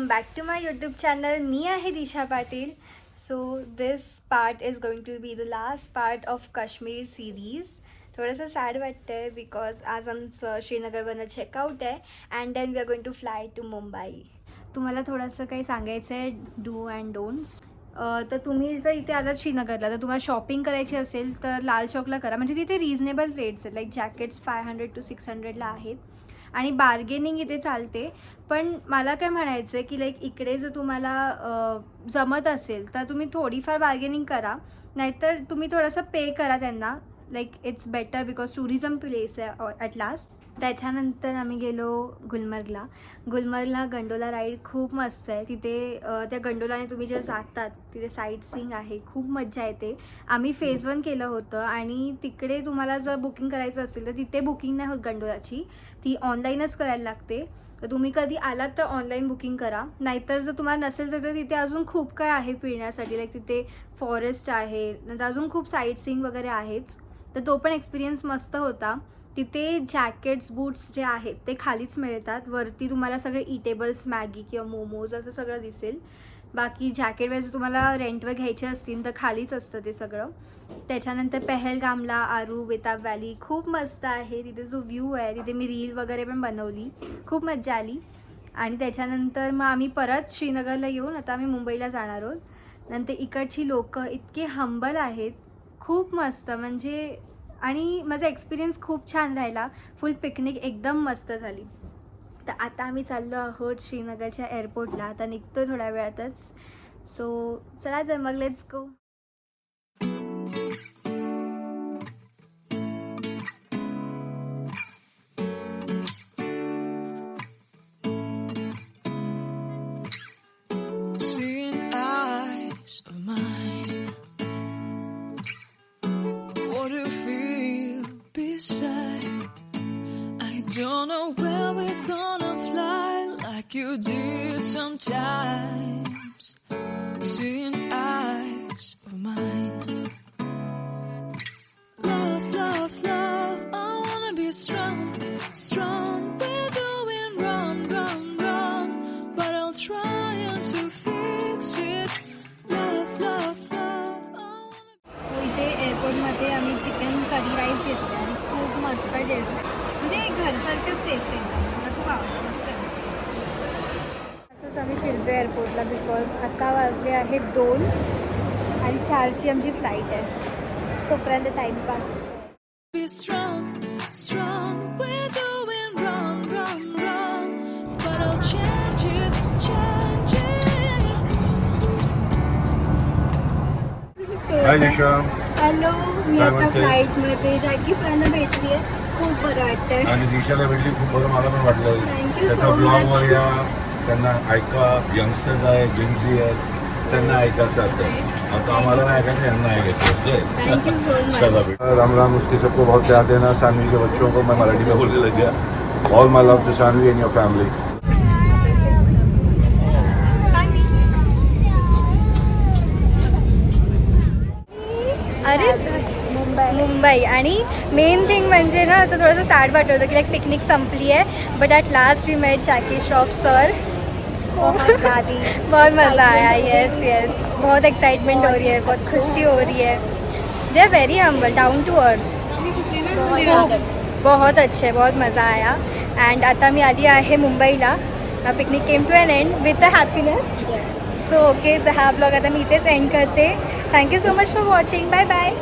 welcome back to my YouTube channel. मी आहे दिशा Patil. So this part is going to be the last part of Kashmir series. थोडंसं sad वाटतंय because आज आमचं श्रीनगरवरनं checkout आहे and then we are going to fly to Mumbai. तुम्हाला थोडंसं काही सांगायचं आहे डू अँड डोंट्स. तर तुम्ही जर इथे आलात श्रीनगरला तर तुम्हाला शॉपिंग करायची असेल तर लाल चौकला करा. म्हणजे तिथे रिजनेबल रेट्स आहेत. लाईक जॅकेट्स 500 to 600ला आहेत आणि बार्गेनिंग इथे चालते. पण मला काय म्हणायचं आहे की लाईक इकडे जर तुम्हाला जमत असेल तर तुम्ही थोडीफार बार्गेनिंग करा, नाहीतर तुम्ही थोडंसं पे करा त्यांना. Like it's better because tourism place आहे ॲट लास्ट. त्याच्यानंतर आम्ही गेलो गुलमर्गला गंडोला राईड खूप मस्त आहे. तिथे त्या गंडोलाने तुम्ही जे जातात तिथे साईट सीइंग आहे, खूप मज्जा येते. आम्ही फेज 1 केलं होतं आणि तिकडे तुम्हाला जर बुकिंग करायचं असेल तर तिथे बुकिंग नाही होत गंडोलाची, ती ऑनलाईनच करायला लागते. तर तुम्ही कधी आलात तर ऑनलाईन बुकिंग करा, नाहीतर जर तुम्हाला नसेल तर तिथे अजून खूप काय आहे फिरण्यासाठी. लाईक तिथे फॉरेस्ट आहे, नंतर अजून खूप साईट सीइंग वगैरे आहेच. तर तो पण एक्सपिरियन्स मस्त होता. तिथे जॅकेट्स बूट्स जे आहेत ते खालीच मिळतात. वरती तुम्हाला सगळे इटेबल्स मॅगी किंवा मोमोज असं सगळं दिसेल. बाकी जॅकेट वगैरे तुम्हाला रेंटवर घ्यायचे असतील तर खालीच असतं ते सगळं. त्याच्यानंतर पहलगामला आरू बेताब व्हॅली खूप मस्त आहे. तिथे जो व्ह्यू आहे तिथे मी रील वगैरे पण बनवली, खूप मज्जा आली. आणि त्याच्यानंतर मग आम्ही परत श्रीनगरला येऊन आता आम्ही मुंबईला जाणार आहोत. नंतर इकडची लोकं इतके हंबल आहेत, खूप मस्त. म्हणजे आणि माझा एक्सपिरियन्स खूप छान राहिला. फुल पिकनिक एकदम मस्त झाली. तर आता आम्ही चाललो आहोत श्रीनगरच्या एअरपोर्टला. आता निघतो थोड्या वेळातच. सो चला तर मग let's go. Don't know where we're gonna fly like you did sometimes. Seeing eyes of mine. Love, love, love, I wanna be strong, strong. We're doing wrong, wrong, wrong, but I'll try to fix it. Love, love, love. So इथे एअरपोर्टमध्ये आम्ही chicken curry rice घेतले आणि खूप मस्त taste आहे. म्हणजे घरसारखंच taste एकदम. मला खूप आवडतं, मस्त आहे. असंच आम्ही फिरतो एअरपोर्टला बिकॉज आता वाजले आहेत 2 आणि 4ची आमची फ्लाईट आहे. तोपर्यंत timepass. Be strong, strong. We're doing wrong, wrong, wrong, but I'll change it, change it. Hi Disha. Hello, मी काय आता म्हणते? फ्लाईटमध्ये जॅकी सरांना भेटली आहे. खूप बरं वाटतंय. आणि दिशाला भेटली खूप बरं मला पण वाटलं. Thank you त्याचा so ब्लॉगवर much. या, त्यांना ऐका. यंगस्टर्स आहे, जेन्झी आहेत, त्यांना ऐकायचं असतं. आता आम्हाला नाही ऐकायचं, यांना ऐकायचं. Thank you so much. चला बेटा. राम राम. उसके सबको बहुत प्यार देना. सानवी के बच्चों को मैं मराठी में बोलने लग गया. All my love to Sanvi and your family. अरे मुंबई. आणि मेन थिंग म्हणजे ना असं थोडंसं सॅड वाटत होतं की लाईक पिकनिक संपली आहे, but at last we met Jackie Shroff sir. बहुत मज़ा आया. यस यस, बहुत एक्साइटमेंट हो रही है, बहुत खुशी हो रही है. They are very humble, down to earth. बहुत अच्छे, बहुत मज़ा आया. अँड आता मी आली आहे मुंबईला. Picnic came to an end with the happiness. So okay, तर हा ब्लॉग आता मी इथेच एंड करते. Thank you so much for watching. Bye bye.